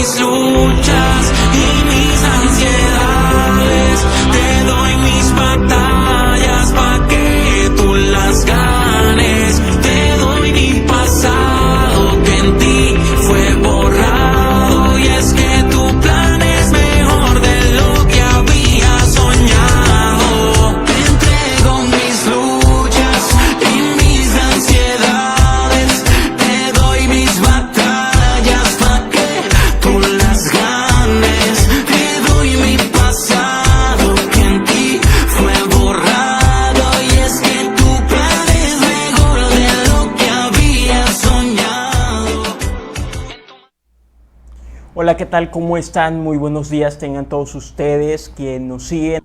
mis luchas y mis ansiedades, te doy mis batallas pa' que tú las ganes, te doy mi pasado que en ti fue borrado, y es que tu plan es mejor de lo que había soñado. Te entrego mis luchas y mis ansiedades, te doy mis batallas pa' que tú las ganes, te doy mi pasado que en ti fue borrado, y es que tu plan es mejor de lo que había soñado. Hola, ¿qué tal? ¿Cómo están? Muy buenos días tengan todos ustedes quienes nos siguen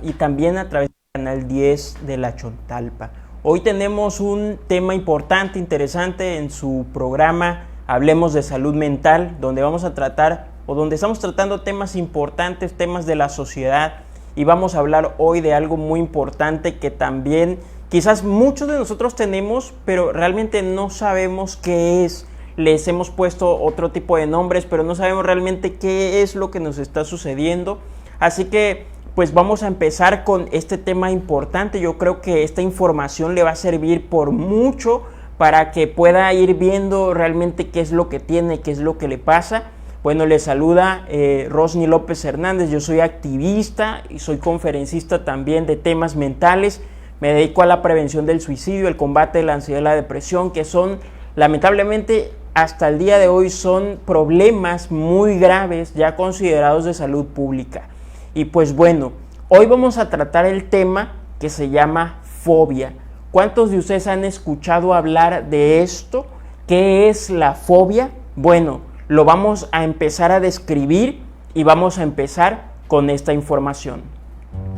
y también a través del canal 10 de La Chontalpa. Hoy tenemos un tema importante, interesante en su programa Hablemos de Salud Mental, donde vamos a tratar donde estamos tratando temas importantes, temas de la sociedad, y vamos a hablar hoy de algo muy importante que también quizás muchos de nosotros tenemos, pero realmente no sabemos qué es. Les hemos puesto otro tipo de nombres, pero no sabemos realmente qué es lo que nos está sucediendo. Así que pues vamos a empezar con este tema importante. Yo creo que esta información le va a servir por mucho para que pueda ir viendo realmente qué es lo que tiene, qué es lo que le pasa. Bueno, les saluda Rosny López Hernández. Yo soy activista y soy conferencista también de temas mentales. Me dedico a la prevención del suicidio, el combate de la ansiedad y la depresión, que son, lamentablemente, hasta el día de hoy son problemas muy graves ya considerados de salud pública. Y pues bueno, hoy vamos a tratar el tema que se llama fobia. ¿Cuántos de ustedes han escuchado hablar de esto? ¿Qué es la fobia? Bueno, lo vamos a empezar a describir y vamos a empezar con esta información.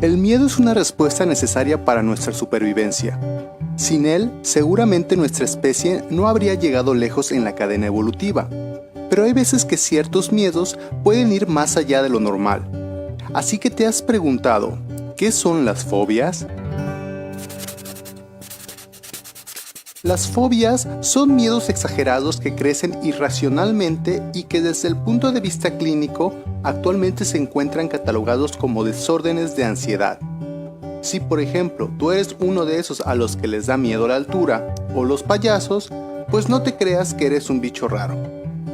El miedo es una respuesta necesaria para nuestra supervivencia. Sin él, seguramente nuestra especie no habría llegado lejos en la cadena evolutiva. Pero hay veces que ciertos miedos pueden ir más allá de lo normal. Así que te has preguntado, ¿qué son las fobias? Las fobias son miedos exagerados que crecen irracionalmente y que desde el punto de vista clínico actualmente se encuentran catalogados como desórdenes de ansiedad. Si por ejemplo tú eres uno de esos a los que les da miedo la altura o los payasos, pues no te creas que eres un bicho raro.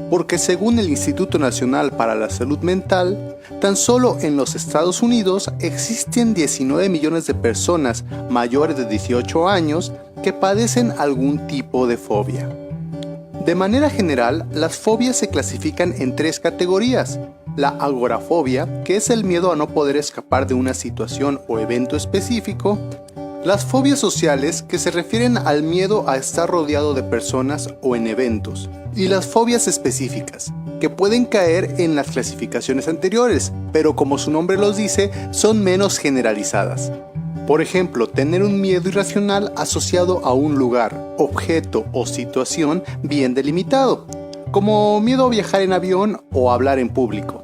Porque según el Instituto Nacional para la Salud Mental, tan solo en los Estados Unidos existen 19 millones de personas mayores de 18 años que padecen algún tipo de fobia. De manera general, las fobias se clasifican en 3 categorías. La agorafobia, que es el miedo a no poder escapar de una situación o evento específico. Las fobias sociales, que se refieren al miedo a estar rodeado de personas o en eventos. Y las fobias específicas, que pueden caer en las clasificaciones anteriores, pero como su nombre los dice, son menos generalizadas. Por ejemplo, tener un miedo irracional asociado a un lugar, objeto o situación bien delimitado, como miedo a viajar en avión o hablar en público.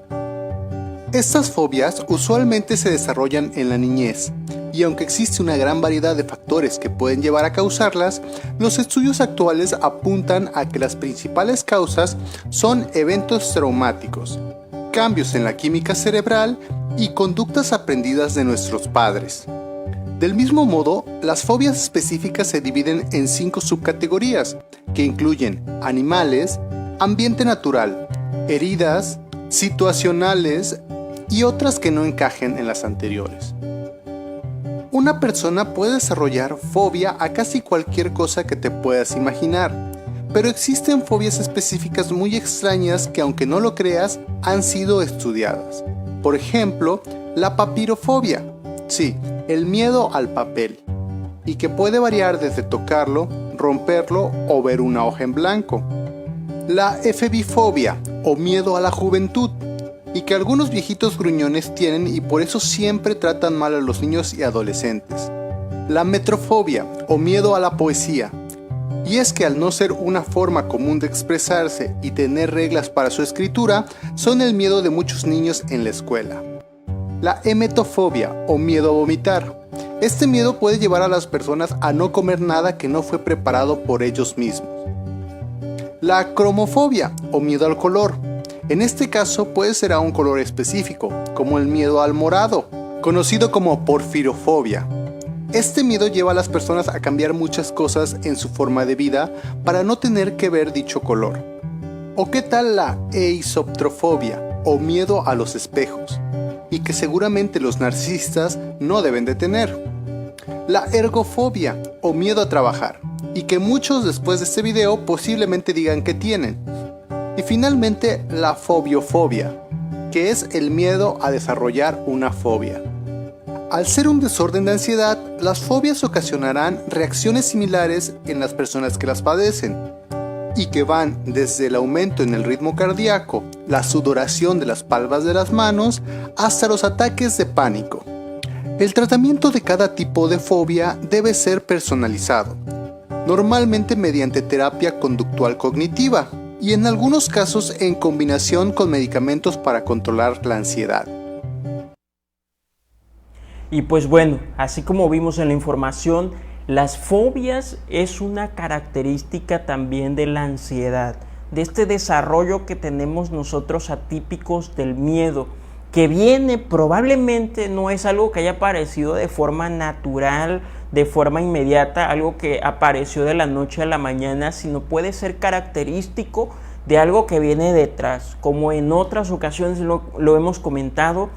Estas fobias usualmente se desarrollan en la niñez, y aunque existe una gran variedad de factores que pueden llevar a causarlas, los estudios actuales apuntan a que las principales causas son eventos traumáticos, cambios en la química cerebral y conductas aprendidas de nuestros padres. Del mismo modo, las fobias específicas se dividen en 5 subcategorías, que incluyen animales, ambiente natural, heridas, situacionales y otras que no encajen en las anteriores. Una persona puede desarrollar fobia a casi cualquier cosa que te puedas imaginar, pero existen fobias específicas muy extrañas que, aunque no lo creas, han sido estudiadas. Por ejemplo, la papirofobia. Sí, el miedo al papel, y que puede variar desde tocarlo, romperlo o ver una hoja en blanco. La efebifobia, o miedo a la juventud, y que algunos viejitos gruñones tienen y por eso siempre tratan mal a los niños y adolescentes. La metrofobia, o miedo a la poesía, y es que al no ser una forma común de expresarse y tener reglas para su escritura, son el miedo de muchos niños en la escuela. La emetofobia, o miedo a vomitar. Este miedo puede llevar a las personas a no comer nada que no fue preparado por ellos mismos. La cromofobia o miedo al color. En este caso puede ser a un color específico, como el miedo al morado, conocido como porfirofobia. Este miedo lleva a las personas a cambiar muchas cosas en su forma de vida para no tener que ver dicho color. ¿O qué tal la eisoptrofobia o miedo a los espejos? Y que seguramente los narcisistas no deben de tener. La ergofobia o miedo a trabajar, y que muchos después de este video posiblemente digan que tienen. Y finalmente la fobiofobia, que es el miedo a desarrollar una fobia. Al ser un desorden de ansiedad, las fobias ocasionarán reacciones similares en las personas que las padecen, y que van desde el aumento en el ritmo cardíaco, la sudoración de las palmas de las manos, hasta los ataques de pánico. El tratamiento de cada tipo de fobia debe ser personalizado, normalmente mediante terapia conductual cognitiva y en algunos casos en combinación con medicamentos para controlar la ansiedad. Y pues bueno, así como vimos en la información, las fobias es una característica también de la ansiedad, de este desarrollo que tenemos nosotros atípicos del miedo, que viene probablemente, no es algo que haya aparecido de forma natural, de forma inmediata, algo que apareció de la noche a la mañana, sino puede ser característico de algo que viene detrás. Como en otras ocasiones lo hemos comentado,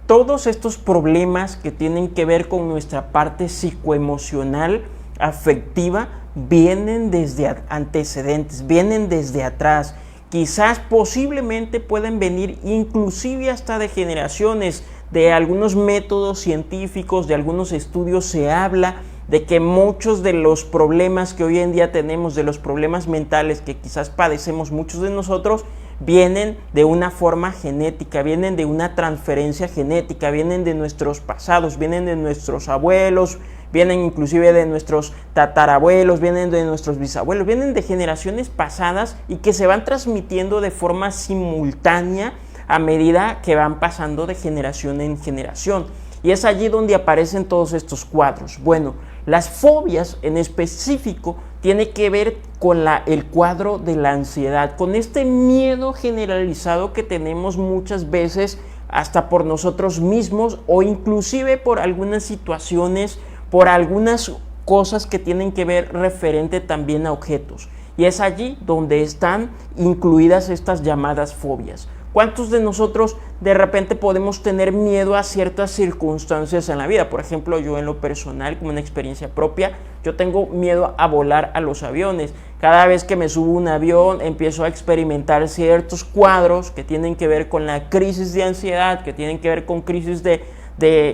todos estos problemas que tienen que ver con nuestra parte psicoemocional, afectiva, vienen desde antecedentes, vienen desde atrás. Quizás posiblemente pueden venir inclusive hasta de generaciones. De algunos métodos científicos, de algunos estudios se habla de que muchos de los problemas que hoy en día tenemos, de los problemas mentales que quizás padecemos muchos de nosotros, vienen de una forma genética, vienen de una transferencia genética, vienen de nuestros pasados, vienen de nuestros abuelos, vienen inclusive de nuestros tatarabuelos, vienen de nuestros bisabuelos, vienen de generaciones pasadas y que se van transmitiendo de forma simultánea a medida que van pasando de generación en generación. Y es allí donde aparecen todos estos cuadros. Bueno, las fobias en específico tiene que ver con el cuadro de la ansiedad, con este miedo generalizado que tenemos muchas veces hasta por nosotros mismos o inclusive por algunas situaciones, por algunas cosas que tienen que ver referente también a objetos. Y es allí donde están incluidas estas llamadas fobias. ¿Cuántos de nosotros de repente podemos tener miedo a ciertas circunstancias en la vida? Por ejemplo, yo en lo personal, como una experiencia propia, yo tengo miedo a volar a los aviones. Cada vez que me subo a un avión, empiezo a experimentar ciertos cuadros que tienen que ver con la crisis de ansiedad, que tienen que ver con crisis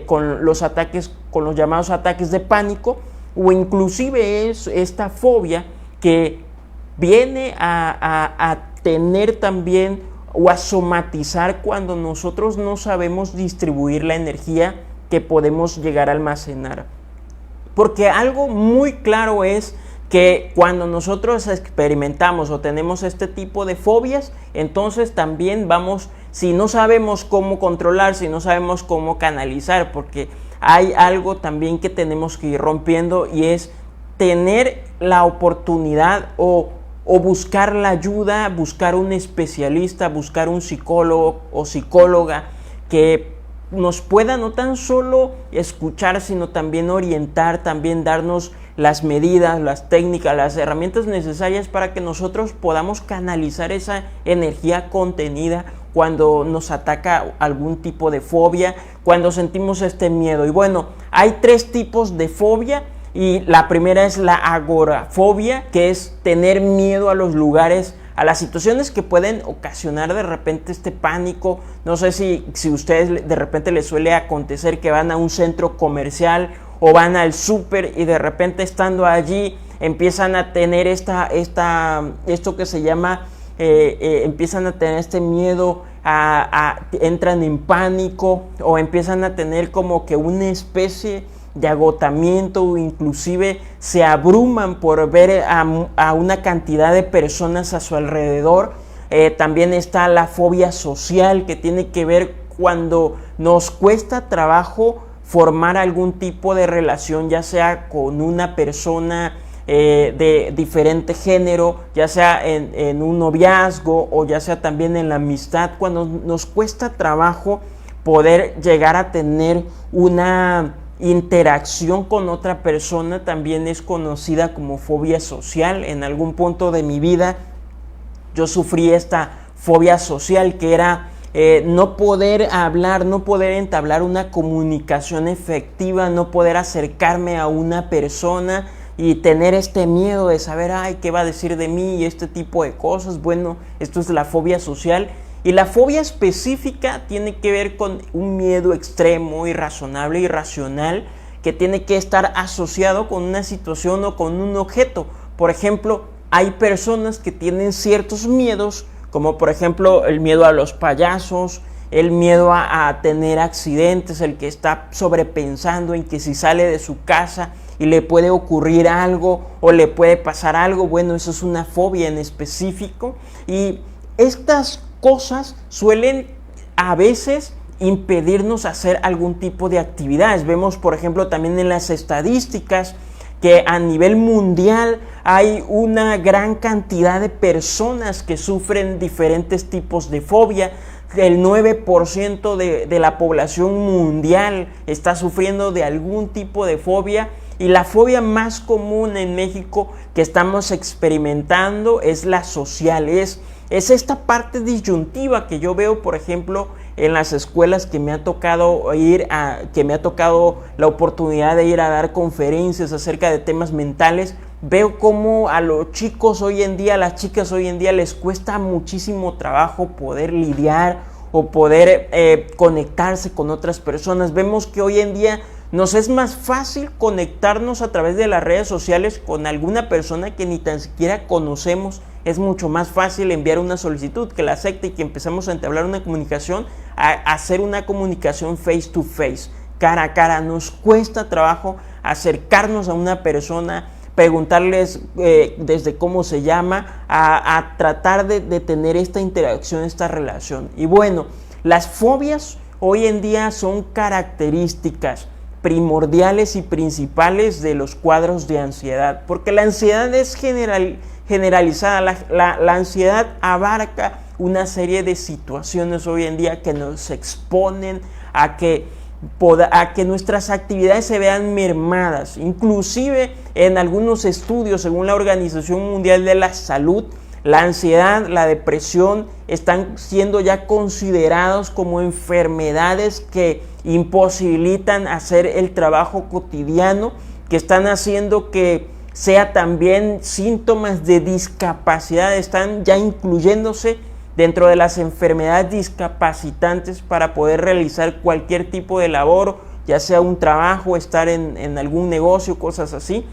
con los ataques, con los llamados ataques de pánico, o inclusive es esta fobia que viene a tener también o a somatizar cuando nosotros no sabemos distribuir la energía que podemos llegar a almacenar. Porque algo muy claro es que cuando nosotros experimentamos o tenemos este tipo de fobias, entonces también vamos, si no sabemos cómo controlar, si no sabemos cómo canalizar, porque hay algo también que tenemos que ir rompiendo y es tener la oportunidad o buscar la ayuda, buscar un especialista, buscar un psicólogo o psicóloga que nos pueda no tan solo escuchar, sino también orientar, también darnos las medidas, las técnicas, las herramientas necesarias para que nosotros podamos canalizar esa energía contenida cuando nos ataca algún tipo de fobia, cuando sentimos este miedo. Y bueno, hay 3 tipos de fobia. Y la primera es la agorafobia, que es tener miedo a los lugares, a las situaciones que pueden ocasionar de repente este pánico. No sé si ustedes de repente les suele acontecer que van a un centro comercial o van al súper y de repente estando allí empiezan a tener esto que se llama, empiezan a tener este miedo, entran en pánico o empiezan a tener como que una especie de agotamiento o inclusive se abruman por ver a una cantidad de personas a su alrededor. También está la fobia social, que tiene que ver cuando nos cuesta trabajo formar algún tipo de relación, ya sea con una persona de diferente género, ya sea en un noviazgo o ya sea también en la amistad, cuando nos cuesta trabajo poder llegar a tener una interacción con otra persona, también es conocida como fobia social. En algún punto de mi vida yo sufrí esta fobia social, que era no poder hablar, no poder entablar una comunicación efectiva, no poder acercarme a una persona y tener este miedo de saber, ay, ¿qué va a decir de mí? Y este tipo de cosas. Bueno, esto es la fobia social. Y la fobia específica tiene que ver con un miedo extremo, irrazonable, irracional, que tiene que estar asociado con una situación o con un objeto. Por ejemplo, hay personas que tienen ciertos miedos, como por ejemplo el miedo a los payasos, el miedo a tener accidentes, el que está sobrepensando en que si sale de su casa y le puede ocurrir algo o le puede pasar algo. Bueno, eso es una fobia en específico, y estas cosas suelen a veces impedirnos hacer algún tipo de actividades. Vemos, por ejemplo, también en las estadísticas que a nivel mundial hay una gran cantidad de personas que sufren diferentes tipos de fobia. El 9% de la población mundial está sufriendo de algún tipo de fobia, y la fobia más común en México que estamos experimentando es la social. Es esta parte disyuntiva que yo veo, por ejemplo, en las escuelas que me ha tocado la oportunidad de ir a dar conferencias acerca de temas mentales. Veo cómo a los chicos hoy en día, a las chicas hoy en día les cuesta muchísimo trabajo poder lidiar o poder conectarse con otras personas. Vemos que hoy en día nos es más fácil conectarnos a través de las redes sociales con alguna persona que ni tan siquiera conocemos. Es mucho más fácil enviar una solicitud, que la acepte y que empezamos a entablar una comunicación, a hacer una comunicación face to face, cara a cara. Nos cuesta trabajo acercarnos a una persona, preguntarles desde cómo se llama, a tratar de tener esta interacción, esta relación. Y bueno, las fobias hoy en día son características primordiales y principales de los cuadros de ansiedad, porque la ansiedad es generalizada. La ansiedad abarca una serie de situaciones hoy en día que nos exponen a que nuestras actividades se vean mermadas. Inclusive en algunos estudios, según la Organización Mundial de la Salud, la ansiedad, la depresión están siendo ya considerados como enfermedades que imposibilitan hacer el trabajo cotidiano, que están haciendo que sea también síntomas de discapacidad, están ya incluyéndose dentro de las enfermedades discapacitantes para poder realizar cualquier tipo de labor, ya sea un trabajo, estar en algún negocio, cosas así,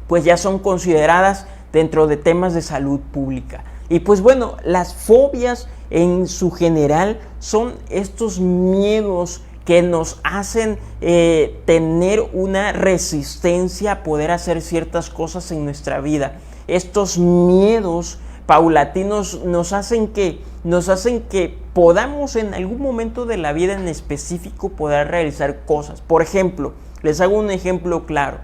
pues ya son consideradas dentro de temas de salud pública. Y pues bueno, las fobias en su general son estos miedos que nos hacen tener una resistencia a poder hacer ciertas cosas en nuestra vida. Estos miedos paulatinos nos hacen que podamos en algún momento de la vida en específico poder realizar cosas. Por ejemplo, les hago un ejemplo claro.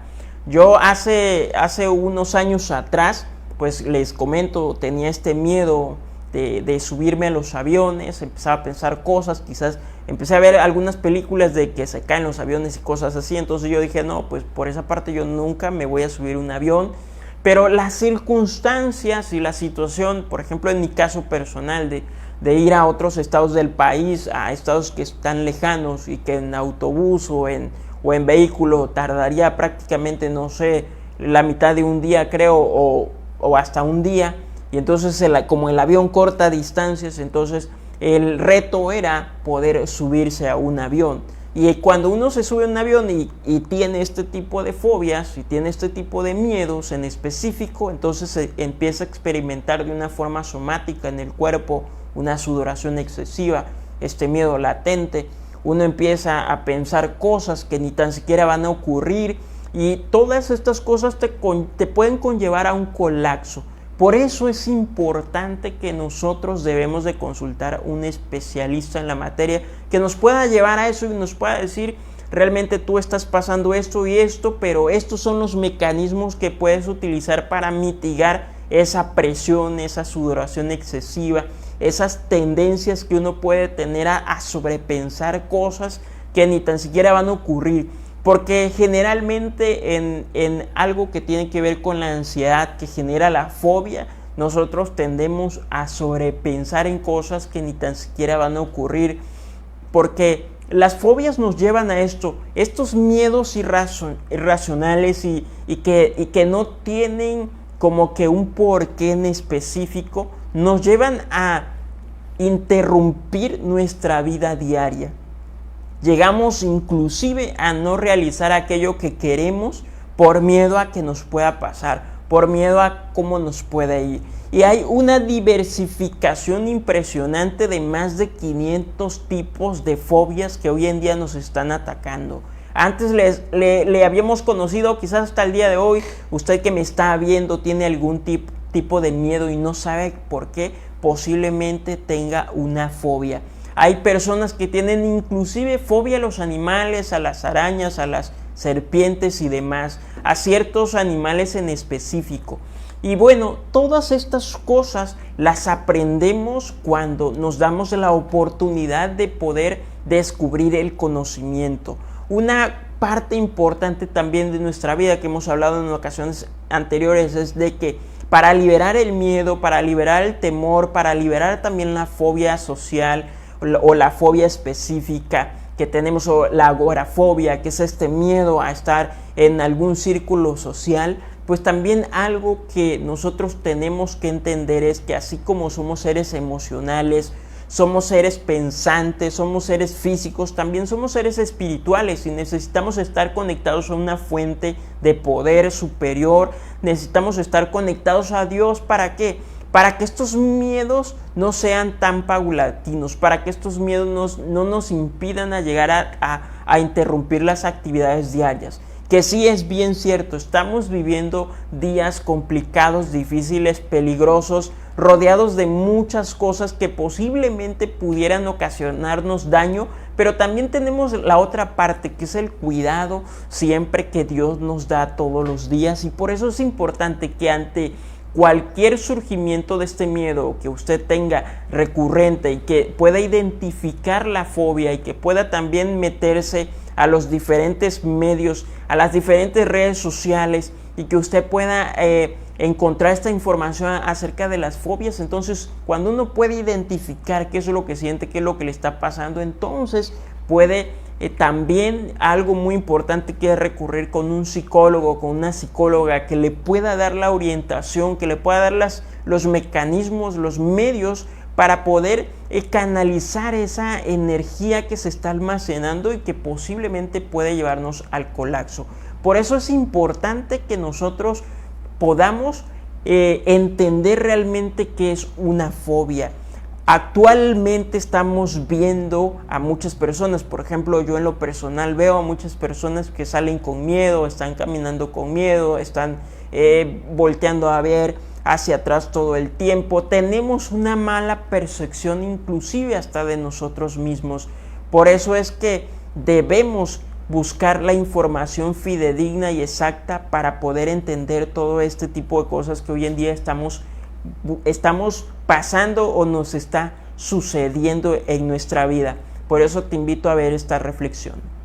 Yo hace unos años atrás, pues les comento, tenía este miedo de subirme a los aviones, empezaba a pensar cosas, quizás empecé a ver algunas películas de que se caen los aviones y cosas así. Entonces yo dije, no, pues por esa parte yo nunca me voy a subir a un avión. Pero las circunstancias y la situación, por ejemplo en mi caso personal de ir a otros estados del país, a estados que están lejanos y que en autobús o en vehículo tardaría prácticamente, no sé, la mitad de un día creo, o hasta un día. Y entonces como el avión corta distancias, entonces el reto era poder subirse a un avión. Y cuando uno se sube a un avión y tiene este tipo de fobias y tiene este tipo de miedos en específico, entonces se empieza a experimentar de una forma somática en el cuerpo una sudoración excesiva, este miedo latente. Uno empieza a pensar cosas que ni tan siquiera van a ocurrir, y todas estas cosas te pueden conllevar a un colapso. Por eso es importante que nosotros debemos de consultar a un especialista en la materia que nos pueda llevar a eso y nos pueda decir realmente tú estás pasando esto y esto, pero estos son los mecanismos que puedes utilizar para mitigar esa presión, esa sudoración excesiva, esas tendencias que uno puede tener a sobrepensar cosas que ni tan siquiera van a ocurrir. Porque generalmente en algo que tiene que ver con la ansiedad que genera la fobia, nosotros tendemos a sobrepensar en cosas que ni tan siquiera van a ocurrir. Porque las fobias nos llevan a esto, estos miedos irracionales y que no tienen como que un porqué en específico, nos llevan a interrumpir nuestra vida diaria. Llegamos inclusive a no realizar aquello que queremos por miedo a que nos pueda pasar, por miedo a cómo nos puede ir. Y hay una diversificación impresionante de más de 500 tipos de fobias que hoy en día nos están atacando. Antes le habíamos conocido, quizás hasta el día de hoy, usted que me está viendo tiene algún tipo de miedo y no sabe por qué, posiblemente tenga una fobia. Hay personas que tienen inclusive fobia a los animales, a las arañas, a las serpientes y demás, a ciertos animales en específico. Y bueno, todas estas cosas las aprendemos cuando nos damos la oportunidad de poder descubrir el conocimiento. Una parte importante también de nuestra vida que hemos hablado en ocasiones anteriores es de que para liberar el miedo, para liberar el temor, para liberar también la fobia social o la fobia específica que tenemos, o la agorafobia, que es este miedo a estar en algún círculo social, pues también algo que nosotros tenemos que entender es que así como somos seres emocionales, somos seres pensantes, somos seres físicos, también somos seres espirituales y necesitamos estar conectados a una fuente de poder superior, necesitamos estar conectados a Dios. ¿Para qué? Para que estos miedos no sean tan paulatinos, para que estos miedos no nos impidan a llegar a interrumpir las actividades diarias. Que sí es bien cierto, estamos viviendo días complicados, difíciles, peligrosos, rodeados de muchas cosas que posiblemente pudieran ocasionarnos daño, pero también tenemos la otra parte, que es el cuidado siempre que Dios nos da todos los días. Y por eso es importante que ante cualquier surgimiento de este miedo que usted tenga recurrente y que pueda identificar la fobia y que pueda también meterse a los diferentes medios, a las diferentes redes sociales y que usted pueda encontrar esta información acerca de las fobias. Entonces, cuando uno puede identificar qué es lo que siente, qué es lo que le está pasando, entonces puede también, algo muy importante, que es recurrir con un psicólogo, con una psicóloga que le pueda dar la orientación, que le pueda dar los mecanismos, los medios para poder canalizar esa energía que se está almacenando y que posiblemente puede llevarnos al colapso. Por eso es importante que nosotros podamos entender realmente qué es una fobia. Actualmente estamos viendo a muchas personas, por ejemplo, yo en lo personal veo a muchas personas que salen con miedo, están caminando con miedo, están volteando a ver hacia atrás todo el tiempo. Tenemos una mala percepción inclusive hasta de nosotros mismos. Por eso es que debemos buscar la información fidedigna y exacta para poder entender todo este tipo de cosas que hoy en día estamos pasando o nos está sucediendo en nuestra vida. Por eso te invito a ver esta reflexión.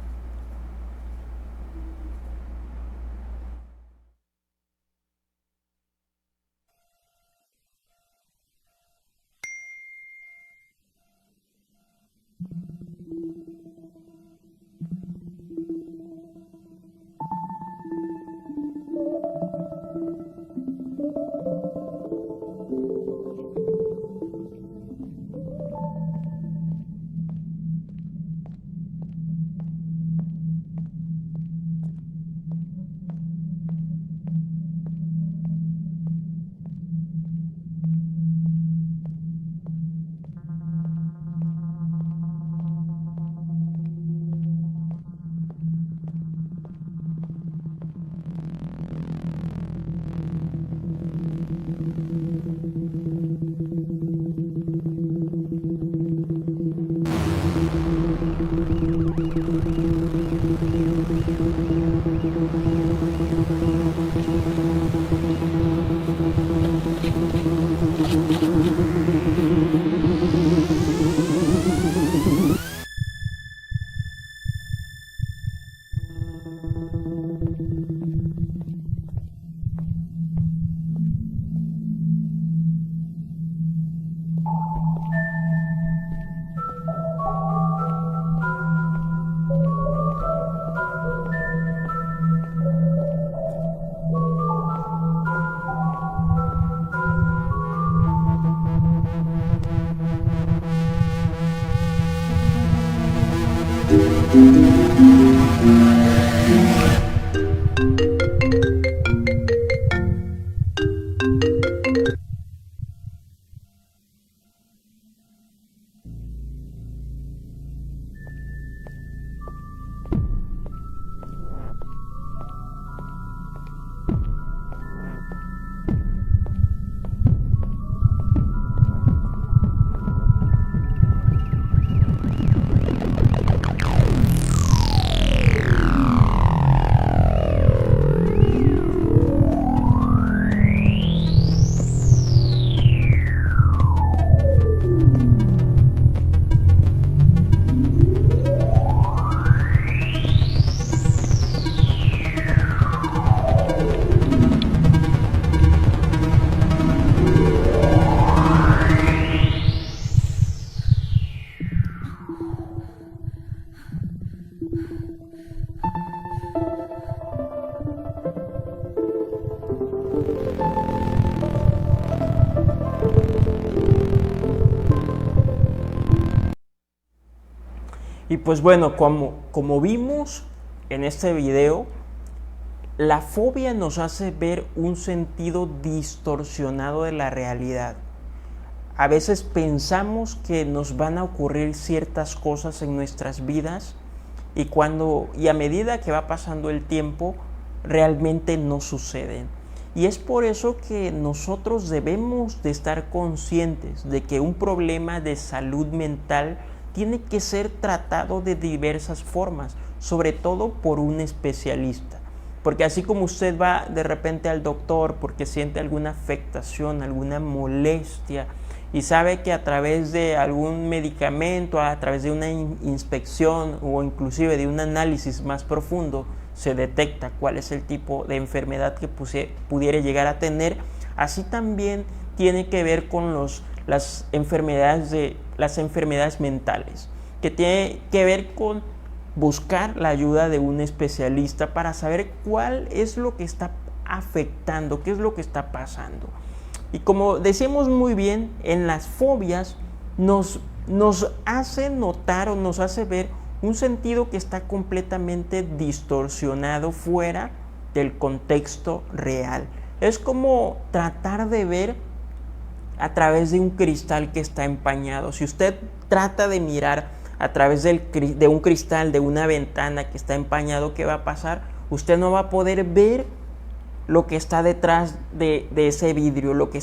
Y pues bueno, como vimos en este video, la fobia nos hace ver un sentido distorsionado de la realidad. A veces pensamos que nos van a ocurrir ciertas cosas en nuestras vidas y a medida que va pasando el tiempo, realmente no suceden. Y es por eso que nosotros debemos de estar conscientes de que un problema de salud mental tiene que ser tratado de diversas formas, sobre todo por un especialista. Porque así como usted va de repente al doctor porque siente alguna afectación, alguna molestia, y sabe que a través de algún medicamento, a través de una inspección o inclusive de un análisis más profundo, se detecta cuál es el tipo de enfermedad que pudiera llegar a tener, así también tiene que ver con las enfermedades mentales, que tiene que ver con buscar la ayuda de un especialista para saber cuál es lo que está afectando, qué es lo que está pasando. Y como decimos muy bien, en las fobias nos hace notar o nos hace ver un sentido que está completamente distorsionado fuera del contexto real. Es como tratar de ver a través de un cristal que está empañado. Si usted trata de mirar a través de un cristal, de una ventana que está empañado, ¿qué va a pasar? Usted no va a poder ver lo que está detrás de ese vidrio, lo que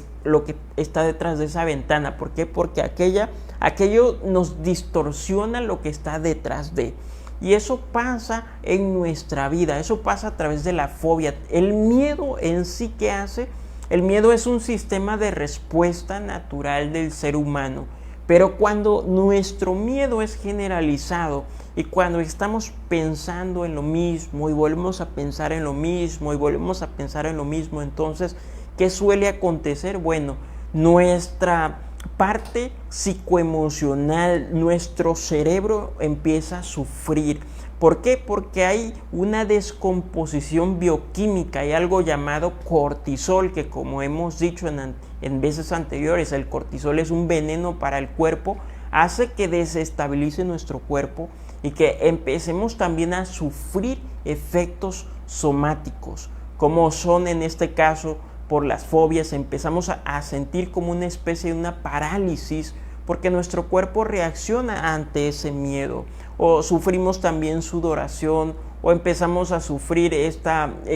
está detrás de esa ventana. ¿Por qué? Porque aquello nos distorsiona lo que está detrás de. Y eso pasa en nuestra vida, eso pasa a través de la fobia. El miedo en sí, ¿qué hace? El miedo es un sistema de respuesta natural del ser humano, pero cuando nuestro miedo es generalizado y cuando estamos pensando en lo mismo y volvemos a pensar en lo mismo y volvemos a pensar en lo mismo, entonces, ¿qué suele acontecer? Bueno, nuestra parte psicoemocional, nuestro cerebro empieza a sufrir. ¿Por qué? Porque hay una descomposición bioquímica, hay algo llamado cortisol, que como hemos dicho en veces anteriores, el cortisol es un veneno para el cuerpo, hace que desestabilice nuestro cuerpo y que empecemos también a sufrir efectos somáticos, como son en este caso por las fobias. Empezamos a sentir como una especie de una parálisis, porque nuestro cuerpo reacciona ante ese miedo, o sufrimos también sudoración, o empezamos a sufrir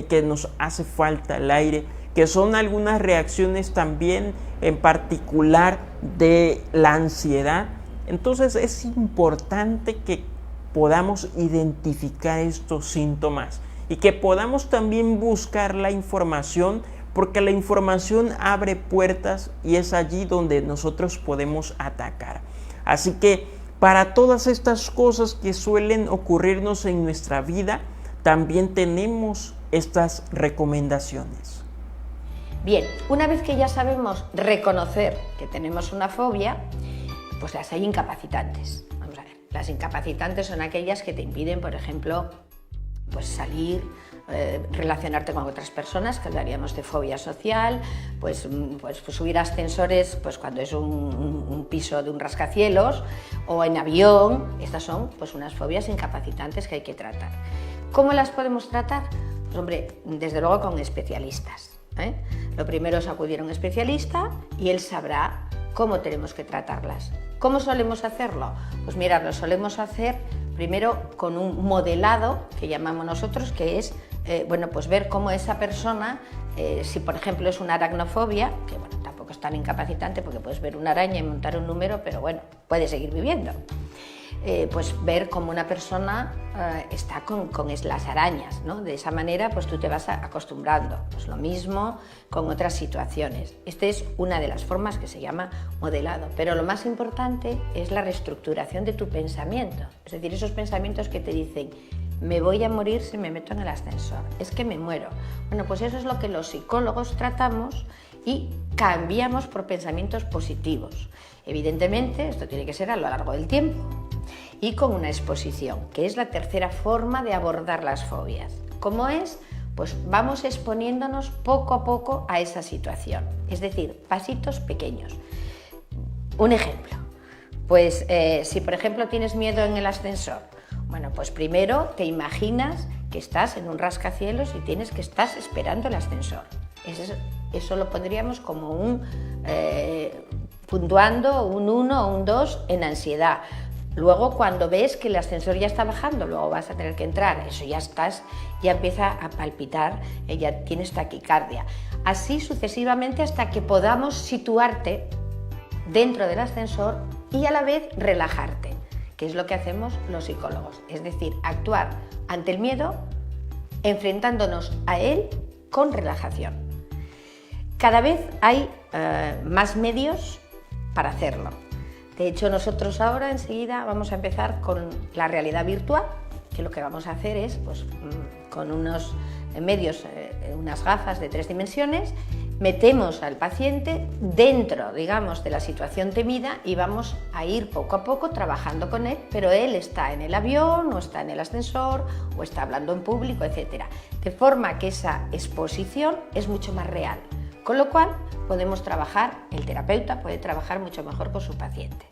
que nos hace falta el aire, que son algunas reacciones también en particular de la ansiedad. Entonces es importante que podamos identificar estos síntomas y que podamos también buscar la información, porque la información abre puertas y es allí donde nosotros podemos atacar. Así que para todas estas cosas que suelen ocurrirnos en nuestra vida, también tenemos estas recomendaciones. Bien, una vez que ya sabemos reconocer que tenemos una fobia, pues las hay incapacitantes. Vamos a ver, las incapacitantes son aquellas que te impiden, por ejemplo, pues salir, relacionarte con otras personas, que hablaríamos de fobia social, pues subir ascensores pues cuando es un piso de un rascacielos o en avión. Estas son pues unas fobias incapacitantes que hay que tratar. ¿Cómo las podemos tratar? Pues hombre, desde luego con especialistas, ¿eh? Lo primero es acudir a un especialista y él sabrá cómo tenemos que tratarlas. ¿Cómo solemos hacerlo? Pues mira, lo solemos hacer primero con un modelado que llamamos nosotros, que es pues ver cómo esa persona, si por ejemplo es una aracnofobia, que bueno, tampoco es tan incapacitante porque puedes ver una araña y montar un número, pero bueno, puede seguir viviendo. Pues ver cómo una persona está con las arañas, ¿no? De esa manera pues tú te vas acostumbrando. Pues lo mismo con otras situaciones. Esta es una de las formas que se llama modelado, pero lo más importante es la reestructuración de tu pensamiento, es decir, esos pensamientos que te dicen: me voy a morir si me meto en el ascensor, es que me muero. Bueno, pues eso es lo que los psicólogos tratamos y cambiamos por pensamientos positivos. Evidentemente, esto tiene que ser a lo largo del tiempo y con una exposición, que es la tercera forma de abordar las fobias. ¿Cómo es? Pues vamos exponiéndonos poco a poco a esa situación, es decir, pasitos pequeños. Un ejemplo, pues si por ejemplo tienes miedo en el ascensor, bueno, pues primero te imaginas que estás en un rascacielos y estás esperando el ascensor. Eso lo pondríamos como puntuando un 1 o un 2 en ansiedad. Luego, cuando ves que el ascensor ya está bajando, luego vas a tener que entrar, eso ya empieza a palpitar, ya tienes taquicardia. Así sucesivamente hasta que podamos situarte dentro del ascensor y a la vez relajarte, que es lo que hacemos los psicólogos, es decir, actuar ante el miedo enfrentándonos a él con relajación. Cada vez hay más medios para hacerlo. De hecho, nosotros ahora enseguida vamos a empezar con la realidad virtual, que lo que vamos a hacer es, pues, con unos medios, unas gafas de 3 dimensiones, metemos al paciente dentro, digamos, de la situación temida y vamos a ir poco a poco trabajando con él, pero él está en el avión o está en el ascensor o está hablando en público, etc. De forma que esa exposición es mucho más real. Con lo cual podemos trabajar, el terapeuta puede trabajar mucho mejor con su paciente.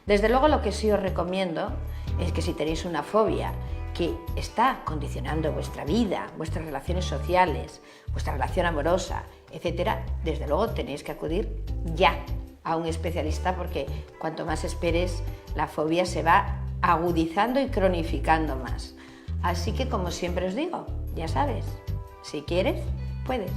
Desde luego, lo que sí os recomiendo es que si tenéis una fobia que está condicionando vuestra vida, vuestras relaciones sociales, vuestra relación amorosa, etc., desde luego tenéis que acudir ya a un especialista, porque cuanto más esperes, la fobia se va agudizando y cronificando más. Así que, como siempre os digo, ya sabes, si quieres, puedes.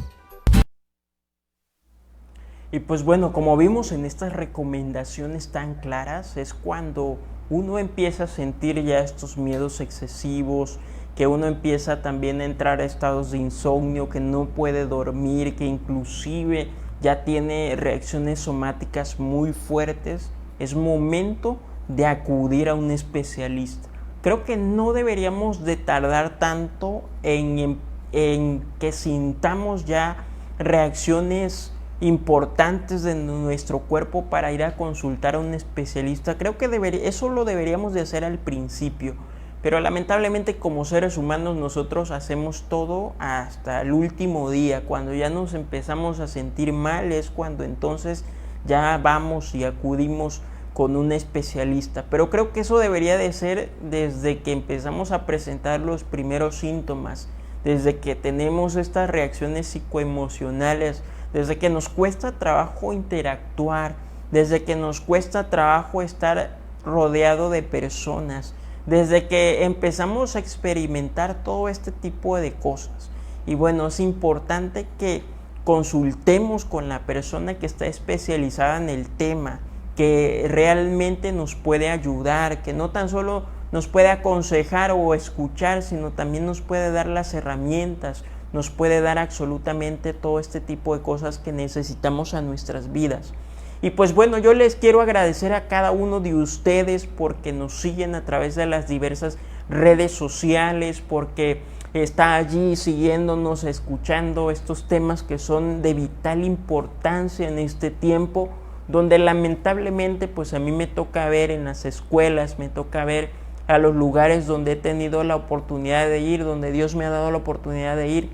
Y pues bueno, como vimos en estas recomendaciones tan claras, es cuando uno empieza a sentir ya estos miedos excesivos, que uno empieza también a entrar a estados de insomnio, que no puede dormir, que inclusive ya tiene reacciones somáticas muy fuertes. Es momento de acudir a un especialista. Creo que no deberíamos de tardar tanto en que sintamos ya reacciones importantes de nuestro cuerpo para ir a consultar a un especialista. Creo que eso lo deberíamos de hacer al principio, pero lamentablemente como seres humanos nosotros hacemos todo hasta el último día. Cuando ya nos empezamos a sentir mal es cuando entonces ya vamos y acudimos con un especialista, pero creo que eso debería de ser desde que empezamos a presentar los primeros síntomas, desde que tenemos estas reacciones psicoemocionales, desde que nos cuesta trabajo interactuar, desde que nos cuesta trabajo estar rodeado de personas, desde que empezamos a experimentar todo este tipo de cosas. Y bueno, es importante que consultemos con la persona que está especializada en el tema, que realmente nos puede ayudar, que no tan solo nos puede aconsejar o escuchar, sino también nos puede dar las herramientas, nos puede dar absolutamente todo este tipo de cosas que necesitamos a nuestras vidas. Y pues bueno, yo les quiero agradecer a cada uno de ustedes porque nos siguen a través de las diversas redes sociales, porque está allí siguiéndonos, escuchando estos temas que son de vital importancia en este tiempo, donde lamentablemente pues a mí me toca ver en las escuelas, me toca ver a los lugares donde he tenido la oportunidad de ir, donde Dios me ha dado la oportunidad de ir,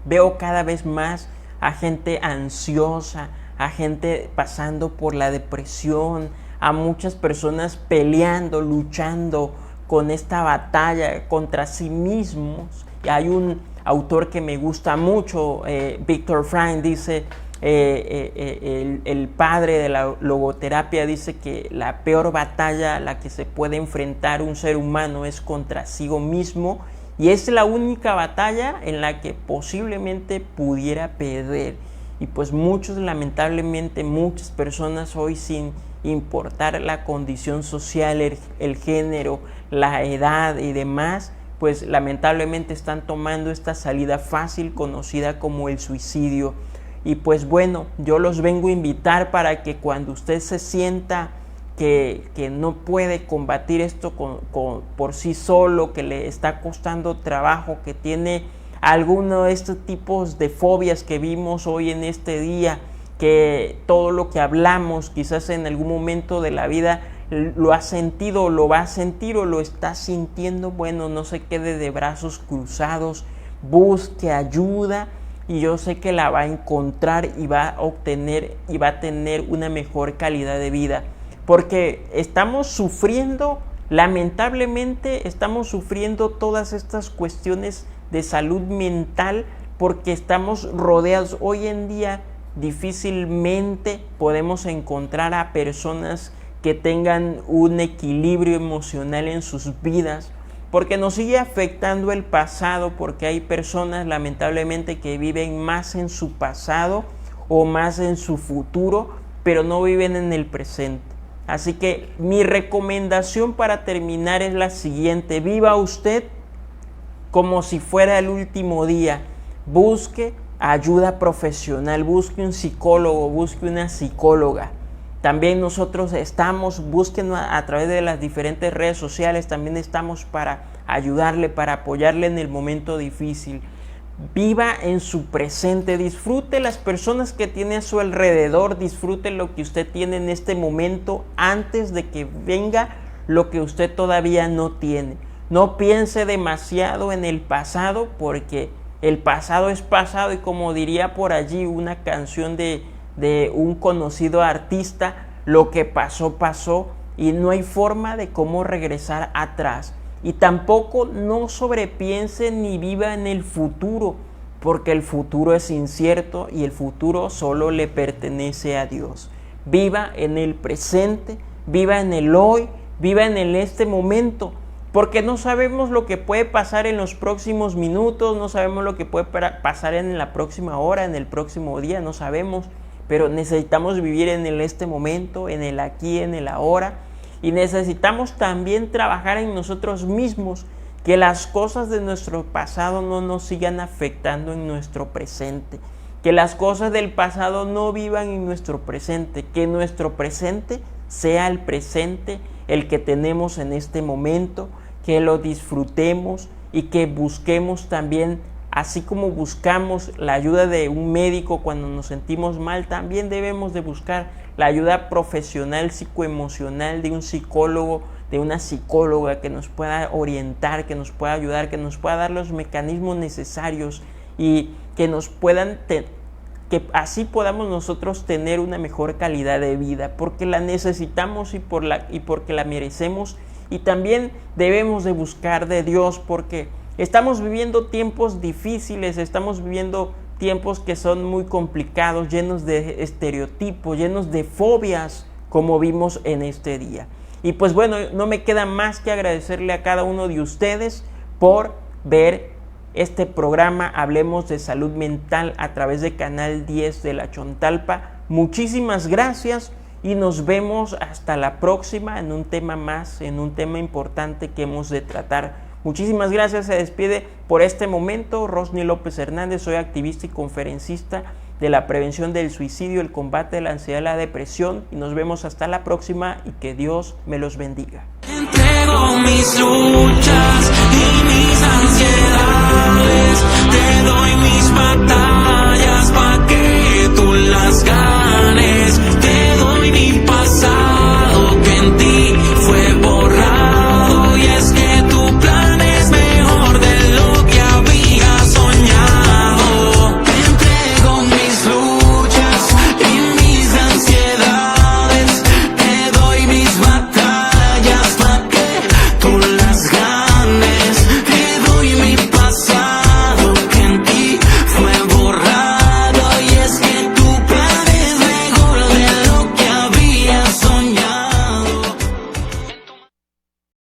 veo cada vez más a gente ansiosa, a gente pasando por la depresión, a muchas personas peleando, luchando con esta batalla contra sí mismos. Y hay un autor que me gusta mucho, Viktor Frankl, dice, el padre de la logoterapia, dice que la peor batalla a la que se puede enfrentar un ser humano es contra sí mismo, y es la única batalla en la que posiblemente pudiera perder. Y pues lamentablemente muchas personas hoy, sin importar la condición social, el género, la edad y demás, pues lamentablemente están tomando esta salida fácil conocida como el suicidio. Y pues bueno, yo los vengo a invitar para que cuando usted se sienta que no puede combatir esto por sí solo, que le está costando trabajo, que tiene alguno de estos tipos de fobias que vimos hoy en este día, que todo lo que hablamos quizás en algún momento de la vida lo ha sentido, lo va a sentir o lo está sintiendo, bueno, no se quede de brazos cruzados, busque ayuda, y yo sé que la va a encontrar y va a obtener y va a tener una mejor calidad de vida, porque estamos sufriendo, lamentablemente estamos sufriendo todas estas cuestiones de salud mental porque estamos rodeados. Hoy en día difícilmente podemos encontrar a personas que tengan un equilibrio emocional en sus vidas, porque nos sigue afectando el pasado, porque hay personas lamentablemente que viven más en su pasado o más en su futuro, pero no viven en el presente. Así que mi recomendación para terminar es la siguiente: viva usted como si fuera el último día, busque ayuda profesional, busque un psicólogo, busque una psicóloga. También nosotros busquen a través de las diferentes redes sociales, también estamos para ayudarle, para apoyarle en el momento difícil. Viva en su presente, disfrute las personas que tiene a su alrededor, disfrute lo que usted tiene en este momento antes de que venga lo que usted todavía no tiene. No piense demasiado en el pasado, porque el pasado es pasado, y como diría por allí una canción de un conocido artista, lo que pasó, pasó, y no hay forma de cómo regresar atrás. Y tampoco no sobrepiense ni viva en el futuro, porque el futuro es incierto y el futuro solo le pertenece a Dios. Viva en el presente, viva en el hoy, viva en este momento, porque no sabemos lo que puede pasar en los próximos minutos, no sabemos lo que puede pasar en la próxima hora, en el próximo día, no sabemos, pero necesitamos vivir en este momento, en el aquí, en el ahora, y necesitamos también trabajar en nosotros mismos, que las cosas de nuestro pasado no nos sigan afectando en nuestro presente, que las cosas del pasado no vivan en nuestro presente, que nuestro presente sea el presente, el que tenemos en este momento, que lo disfrutemos y que busquemos también, así como buscamos la ayuda de un médico cuando nos sentimos mal, también debemos de buscar la ayuda profesional psicoemocional de un psicólogo, de una psicóloga que nos pueda orientar, que nos pueda ayudar, que nos pueda dar los mecanismos necesarios y que nos puedan que así podamos nosotros tener una mejor calidad de vida, porque la necesitamos y porque la merecemos. Y también debemos de buscar de Dios, porque estamos viviendo tiempos difíciles, estamos viviendo tiempos que son muy complicados, llenos de estereotipos, llenos de fobias, como vimos en este día. Y pues bueno, no me queda más que agradecerle a cada uno de ustedes por ver este programa Hablemos de Salud Mental a través de Canal 10 de La Chontalpa. Muchísimas gracias y nos vemos hasta la próxima en un tema más, en un tema importante que hemos de tratar. Muchísimas gracias, se despide por este momento Rosny López Hernández, soy activista y conferencista de la prevención del suicidio, el combate de la ansiedad y la depresión, y nos vemos hasta la próxima y que Dios me los bendiga. Entrego mis luchas y mis ansiedades, te doy mis batallas.